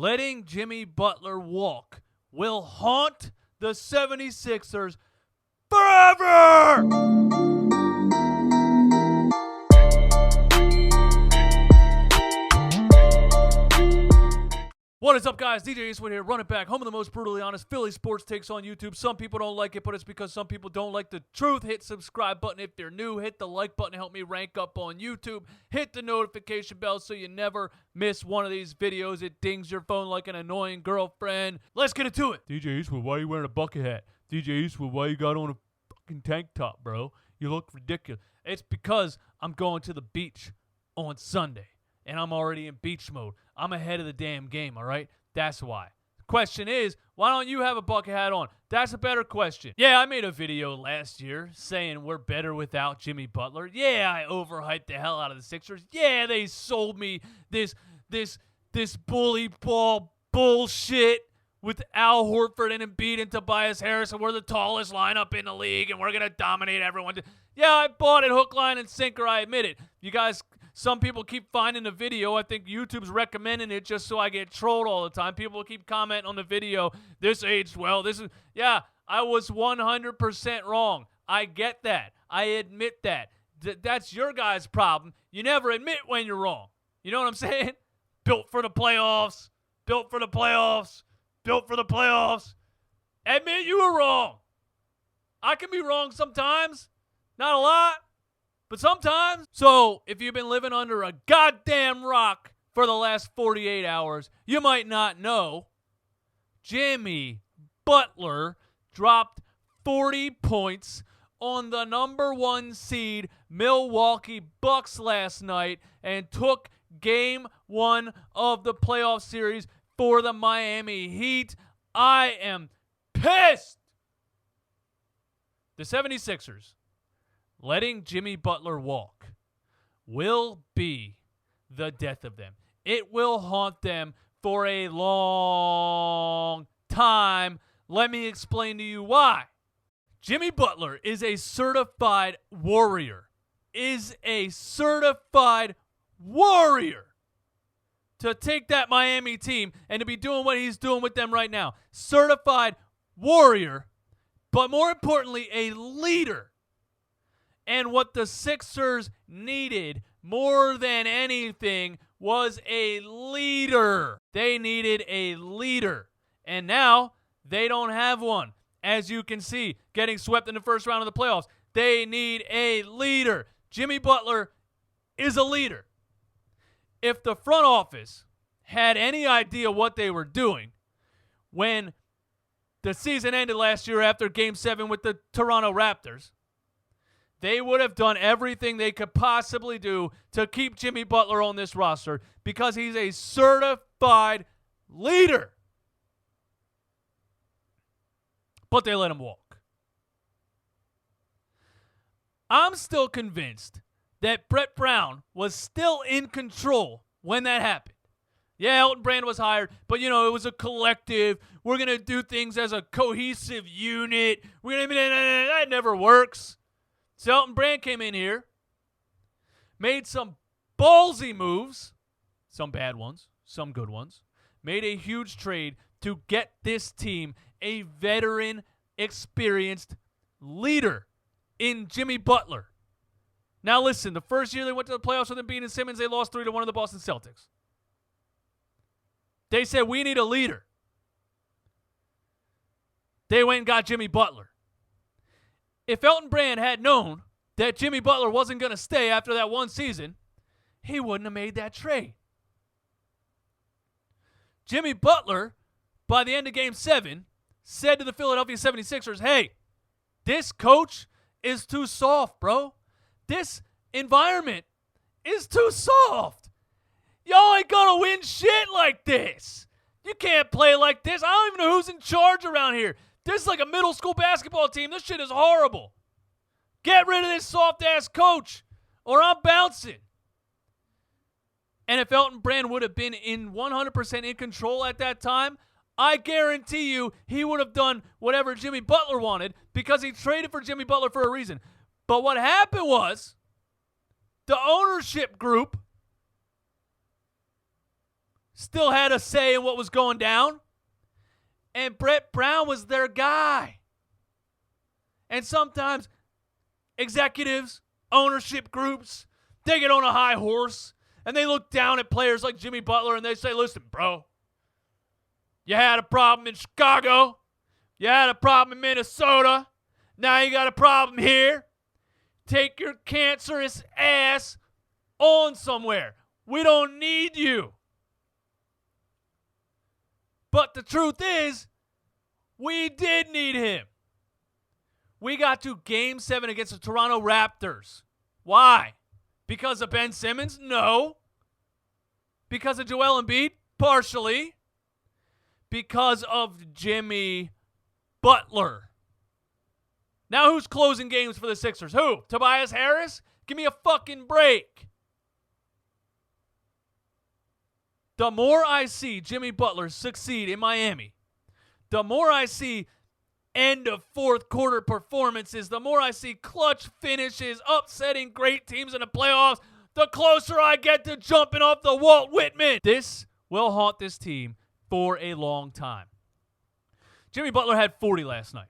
letting Jimmy Butler walk will haunt the 76ers forever! What is up, guys? DJ Eastwood here, running back, home of the most brutally honest Philly sports takes on YouTube. Some people don't like it, but it's because some people don't like the truth. Hit subscribe button if you're new. Hit the like button to help me rank up on YouTube. Hit the notification bell so you never miss one of these videos. It dings your phone like an annoying girlfriend. Let's get into it. DJ Eastwood, why are you wearing a bucket hat? DJ Eastwood, why you got on a fucking tank top, bro? You look ridiculous. It's because I'm going to the beach on Sunday, and I'm already in beach mode. I'm ahead of the damn game, all right? That's why. The question is, why don't you have a bucket hat on? That's a better question. Yeah, I made a video last year saying we're better without Jimmy Butler. Yeah, I overhyped the hell out of the Sixers. Yeah, they sold me this bully ball bullshit with Al Horford and Embiid and Tobias Harris, and we're the tallest lineup in the league, and we're going to dominate everyone. Yeah, I bought it hook, line, and sinker, I admit it. You guys, some people keep finding the video. I think YouTube's recommending it just so I get trolled all the time. People keep commenting on the video, this aged well, yeah, I was 100% wrong. I get that. I admit that. That's your guys' problem. You never admit when you're wrong. You know what I'm saying? Built for the playoffs. Built for the playoffs. Built for the playoffs. Admit you were wrong. I can be wrong sometimes. Not a lot, but sometimes. So if you've been living under a goddamn rock for the last 48 hours, you might not know Jimmy Butler dropped 40 points on the number 1 seed Milwaukee Bucks last night and took game 1 of the playoff series for the Miami Heat. I am pissed. The 76ers letting Jimmy Butler walk will be the death of them. It will haunt them for a long time. Let me explain to you why. Jimmy Butler is a certified warrior. To take that Miami team and to be doing what he's doing with them right now. Certified warrior, but more importantly, a leader. And what the Sixers needed more than anything was a leader. They needed a leader. And now they don't have one. As you can see, getting swept in the first round of the playoffs. They need a leader. Jimmy Butler is a leader. If the front office had any idea what they were doing when the season ended last year after Game 7 with the Toronto Raptors, they would have done everything they could possibly do to keep Jimmy Butler on this roster because he's a certified leader. But they let him walk. I'm still convinced that Brett Brown was still in control when that happened. Yeah, Elton Brand was hired, but, it was a collective. We're going to do things as a cohesive unit. That never works. So Elton Brand came in here, made some ballsy moves, some bad ones, some good ones, made a huge trade to get this team a veteran, experienced leader in Jimmy Butler. Now listen, the first year they went to the playoffs with Embiid and Simmons, they lost 3-1 to the Boston Celtics. They said, we need a leader. They went and got Jimmy Butler. If Elton Brand had known that Jimmy Butler wasn't going to stay after that one season, he wouldn't have made that trade. Jimmy Butler, by the end of Game 7, said to the Philadelphia 76ers, hey, this coach is too soft, bro. This environment is too soft. Y'all ain't going to win shit like this. You can't play like this. I don't even know who's in charge around here. This is like a middle school basketball team. This shit is horrible. Get rid of this soft-ass coach or I'm bouncing. And if Elton Brand would have been in 100% in control at that time, I guarantee you he would have done whatever Jimmy Butler wanted because he traded for Jimmy Butler for a reason. But what happened was the ownership group still had a say in what was going down. And Brett Brown was their guy. And sometimes executives, ownership groups, they get on a high horse and they look down at players like Jimmy Butler and they say, listen, bro, you had a problem in Chicago. You had a problem in Minnesota. Now you got a problem here. Take your cancerous ass on somewhere. We don't need you. But the truth is, we did need him. We got to Game 7 against the Toronto Raptors. Why? Because of Ben Simmons? No. Because of Joel Embiid? Partially. Because of Jimmy Butler. Now who's closing games for the Sixers? Who? Tobias Harris? Give me a fucking break. The more I see Jimmy Butler succeed in Miami, the more I see end of fourth quarter performances, the more I see clutch finishes, upsetting great teams in the playoffs, the closer I get to jumping off the Walt Whitman. This will haunt this team for a long time. Jimmy Butler had 40 last night.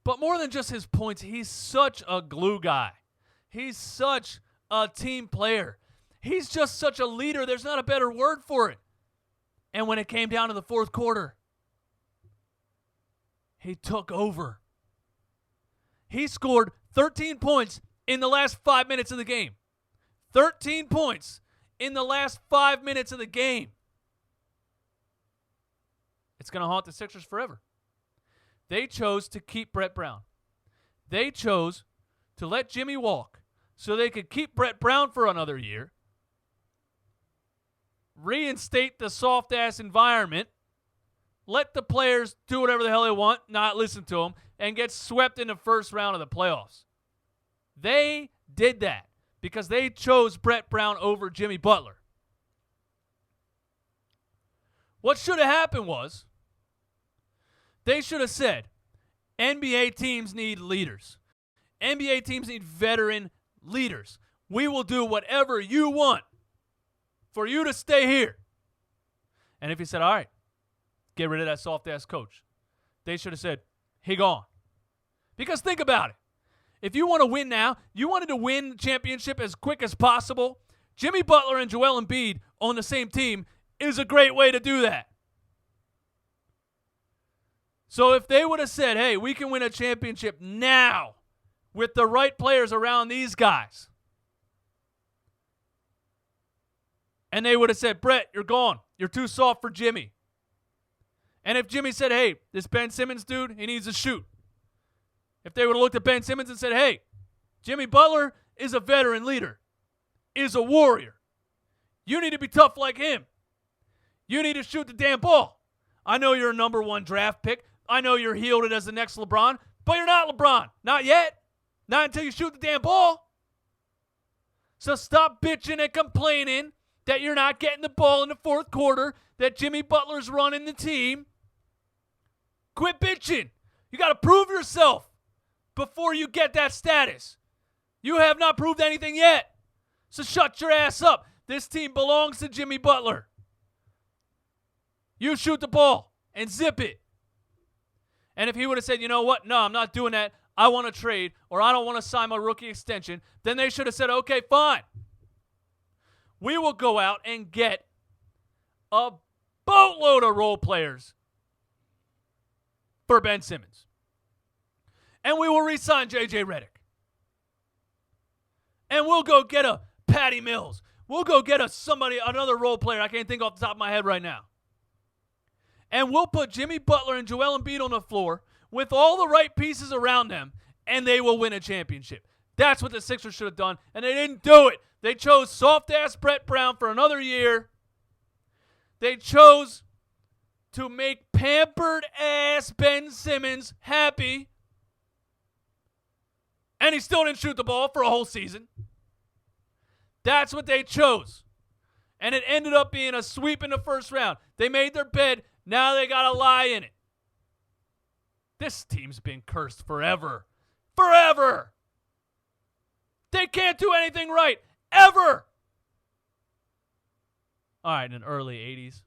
But more than just his points, he's such a glue guy. He's such a team player. He's just such a leader. There's not a better word for it. And when it came down to the fourth quarter, he took over. He scored 13 points in the last 5 minutes of the game. 13 points in the last 5 minutes of the game. It's going to haunt the Sixers forever. They chose to keep Brett Brown. They chose to let Jimmy walk so they could keep Brett Brown for another year, reinstate the soft-ass environment, let the players do whatever the hell they want, not listen to them, and get swept in the first round of the playoffs. They did that because they chose Brett Brown over Jimmy Butler. What should have happened was they should have said, NBA teams need leaders. NBA teams need veteran leaders. We will do whatever you want for you to stay here. And if he said, all right, get rid of that soft-ass coach, they should have said, he gone. Because think about it. If you want to win now, you wanted to win the championship as quick as possible, Jimmy Butler and Joel Embiid on the same team is a great way to do that. So if they would have said, hey, we can win a championship now with the right players around these guys, and they would have said, Brett, you're gone. You're too soft for Jimmy. And if Jimmy said, hey, this Ben Simmons dude, he needs to shoot. If they would have looked at Ben Simmons and said, hey, Jimmy Butler is a veteran leader, is a warrior. You need to be tough like him. You need to shoot the damn ball. I know you're a number 1 draft pick. I know you're heralded as the next LeBron, but you're not LeBron. Not yet. Not until you shoot the damn ball. So stop bitching and complaining that you're not getting the ball in the fourth quarter, that Jimmy Butler's running the team. Quit bitching. You got to prove yourself before you get that status. You have not proved anything yet. So shut your ass up. This team belongs to Jimmy Butler. You shoot the ball and zip it. And if he would have said, you know what, no, I'm not doing that, I want to trade, or I don't want to sign my rookie extension, then they should have said, okay, fine. We will go out and get a boatload of role players for Ben Simmons. And we will re-sign J.J. Redick. And we'll go get a Patty Mills. We'll go get another role player I can't think off the top of my head right now. And we'll put Jimmy Butler and Joel Embiid on the floor with all the right pieces around them, and they will win a championship. That's what the Sixers should have done, and they didn't do it. They chose soft-ass Brett Brown for another year. They chose to make pampered-ass Ben Simmons happy, and he still didn't shoot the ball for a whole season. That's what they chose. And it ended up being a sweep in the first round. They made their bed. Now they got to lie in it. This team's been cursed forever. Forever. They can't do anything right. Ever. All right, in the early 80s.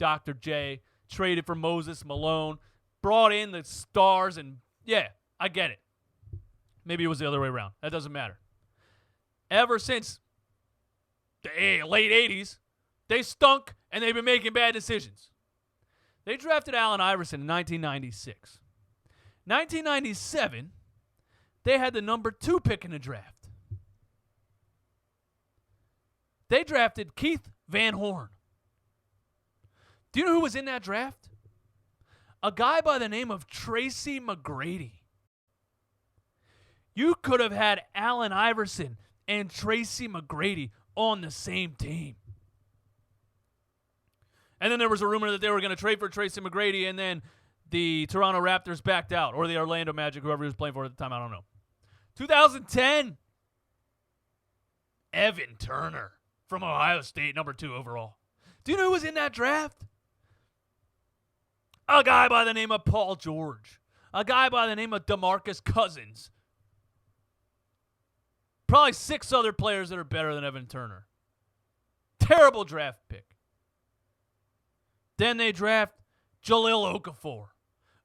Dr. J traded for Moses Malone, brought in the stars, and yeah, I get it. Maybe it was the other way around. That doesn't matter. Ever since the late 80s, they stunk, and they've been making bad decisions. They drafted Allen Iverson in 1996. 1997, they had the number 2 pick in the draft. They drafted Keith Van Horn. Do you know who was in that draft? A guy by the name of Tracy McGrady. You could have had Allen Iverson and Tracy McGrady on the same team. And then there was a rumor that they were going to trade for Tracy McGrady, and then the Toronto Raptors backed out, or the Orlando Magic, whoever he was playing for at the time, I don't know. 2010, Evan Turner from Ohio State, number 2 overall. Do you know who was in that draft? A guy by the name of Paul George. A guy by the name of DeMarcus Cousins. Probably 6 other players that are better than Evan Turner. Terrible draft pick. Then they draft Jahlil Okafor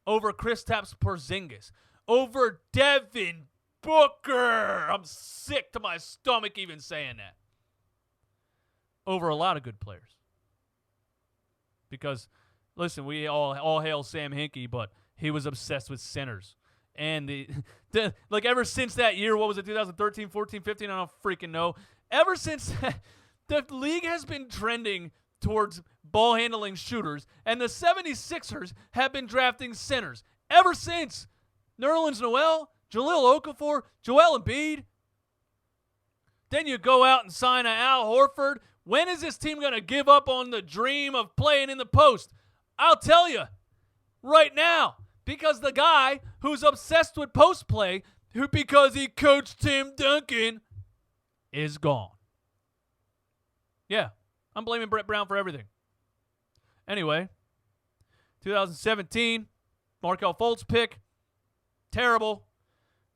over Kristaps Porzingis, over Devin Booker. I'm sick to my stomach even saying that. Over a lot of good players. Because, listen, we all hail Sam Hinkie, but he was obsessed with centers. And like ever since that year, what was it, 2013, 14, 15, I don't freaking know. Ever since the league has been trending towards ball-handling shooters, and the 76ers have been drafting centers ever since. Nerlens Noel, Jahlil Okafor, Joel Embiid. Then you go out and sign an Al Horford. When is this team going to give up on the dream of playing in the post? I'll tell you, right now. Because the guy who's obsessed with post play, because he coached Tim Duncan, is gone. Yeah, I'm blaming Brett Brown for everything. Anyway, 2017, Markelle Fultz pick. Terrible.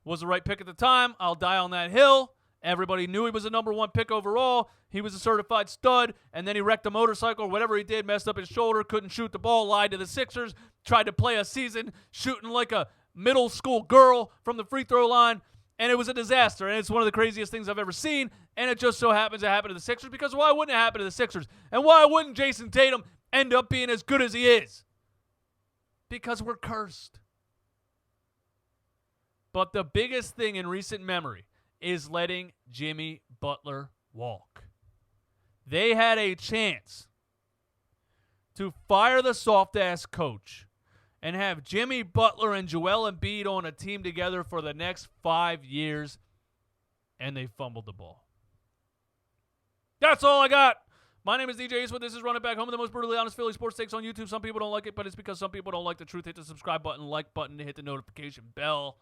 Was the right pick at the time. I'll die on that hill. Everybody knew he was a number 1 pick overall. He was a certified stud, and then he wrecked a motorcycle or whatever he did, messed up his shoulder, couldn't shoot the ball, lied to the Sixers, tried to play a season shooting like a middle school girl from the free throw line, and it was a disaster. And it's one of the craziest things I've ever seen, and it just so happens to happen to the Sixers, because why wouldn't it happen to the Sixers? And why wouldn't Jason Tatum end up being as good as he is? Because we're cursed. But the biggest thing in recent memory is letting Jimmy Butler walk. They had a chance to fire the soft-ass coach and have Jimmy Butler and Joel Embiid on a team together for the next 5 years, and they fumbled the ball. That's all I got. My name is DJ Eastwood. This is Run It Back Home, the most brutally honest Philly sports takes on YouTube. Some people don't like it, but it's because some people don't like the truth. Hit the subscribe button, like button, hit the notification bell.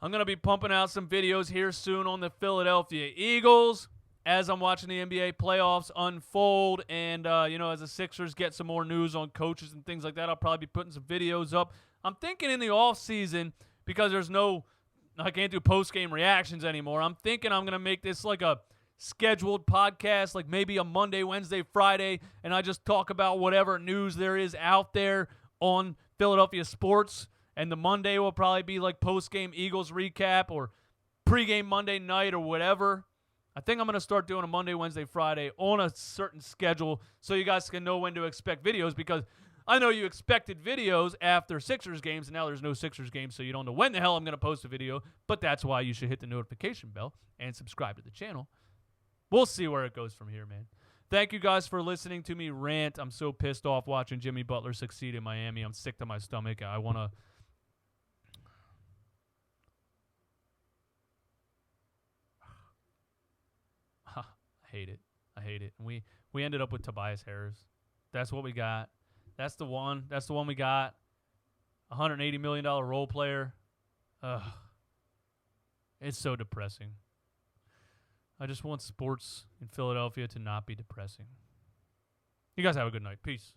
I'm going to be pumping out some videos here soon on the Philadelphia Eagles as I'm watching the NBA playoffs unfold. And, as the Sixers get some more news on coaches and things like that, I'll probably be putting some videos up. I'm thinking in the offseason, because I can't do post-game reactions anymore, I'm thinking I'm going to make this like a scheduled podcast, like maybe a Monday, Wednesday, Friday, and I just talk about whatever news there is out there on Philadelphia sports. And the Monday will probably be like post-game Eagles recap or pre-game Monday night or whatever. I think I'm going to start doing a Monday, Wednesday, Friday on a certain schedule so you guys can know when to expect videos, because I know you expected videos after Sixers games, and now there's no Sixers games, so you don't know when the hell I'm going to post a video. But that's why you should hit the notification bell and subscribe to the channel. We'll see where it goes from here, man. Thank you guys for listening to me rant. I'm so pissed off watching Jimmy Butler succeed in Miami. I'm sick to my stomach. I want to... I hate it. And we ended up with Tobias Harris. That's what we got. That's the one we got. $180 million role player. Ugh. It's so depressing. I just want sports in Philadelphia to not be depressing. You guys have a good night. Peace.